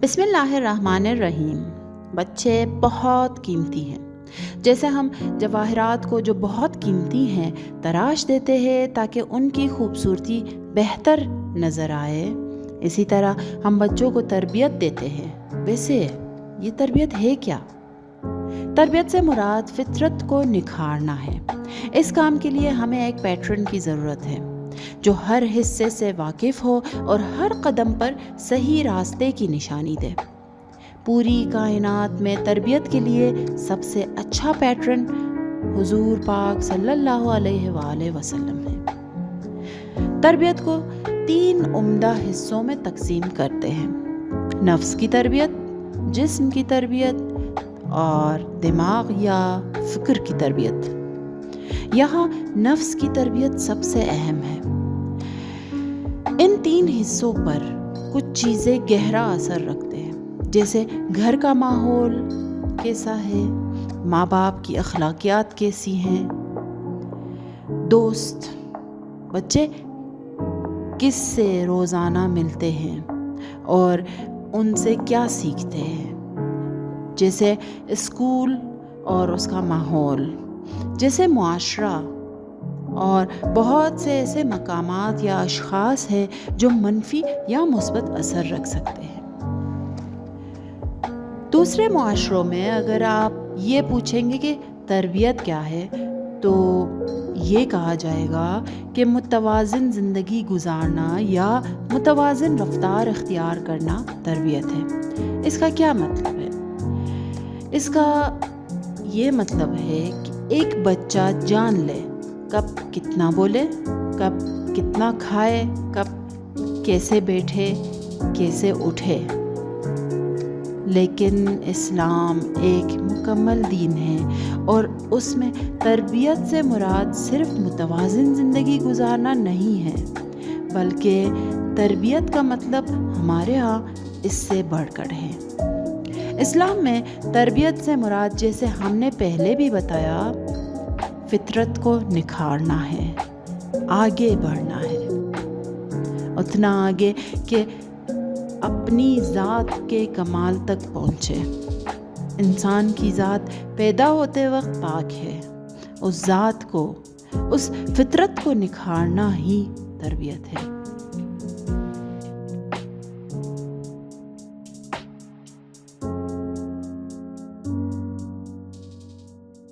بسم اللہ الرحمن الرحیم۔ بچے بہت قیمتی ہیں۔ جیسے ہم جواہرات کو جو بہت قیمتی ہیں تراش دیتے ہیں تاکہ ان کی خوبصورتی بہتر نظر آئے، اسی طرح ہم بچوں کو تربیت دیتے ہیں۔ ویسے یہ تربیت ہے کیا؟ تربیت سے مراد فطرت کو نکھارنا ہے۔ اس کام کے لیے ہمیں ایک پیٹرن کی ضرورت ہے جو ہر حصے سے واقف ہو اور ہر قدم پر صحیح راستے کی نشانی دے۔ پوری کائنات میں تربیت کے لیے سب سے اچھا پیٹرن حضور پاک صلی اللہ علیہ وآلہ وسلم ہے۔ تربیت کو 3 عمدہ حصوں میں تقسیم کرتے ہیں: نفس کی تربیت، جسم کی تربیت اور دماغ یا فکر کی تربیت۔ یہاں نفس کی تربیت سب سے اہم ہے۔ ان 3 حصوں پر کچھ چیزیں گہرا اثر رکھتے ہیں، جیسے گھر کا ماحول کیسا ہے، ماں باپ کی اخلاقیات کیسی ہیں، دوست، بچے کس سے روزانہ ملتے ہیں اور ان سے کیا سیکھتے ہیں، جیسے اسکول اور اس کا ماحول، جیسے معاشرہ، اور بہت سے ایسے مقامات یا اشخاص ہیں جو منفی یا مثبت اثر رکھ سکتے ہیں۔ دوسرے معاشروں میں اگر آپ یہ پوچھیں گے کہ تربیت کیا ہے تو یہ کہا جائے گا کہ متوازن زندگی گزارنا یا متوازن رفتار اختیار کرنا تربیت ہے۔ اس کا کیا مطلب ہے؟ اس کا یہ مطلب ہے کہ ایک بچہ جان لے کب کتنا بولے، کب کتنا کھائے، کب کیسے بیٹھے، کیسے اٹھے۔ لیکن اسلام ایک مکمل دین ہے اور اس میں تربیت سے مراد صرف متوازن زندگی گزارنا نہیں ہے، بلکہ تربیت کا مطلب ہمارے ہاں اس سے بڑھ کر ہے۔ اسلام میں تربیت سے مراد، جیسے ہم نے پہلے بھی بتایا، فطرت کو نکھارنا ہے، آگے بڑھنا ہے، اتنا آگے کہ اپنی ذات کے کمال تک پہنچے۔ انسان کی ذات پیدا ہوتے وقت پاک ہے، اس ذات کو، اس فطرت کو نکھارنا ہی تربیت ہے۔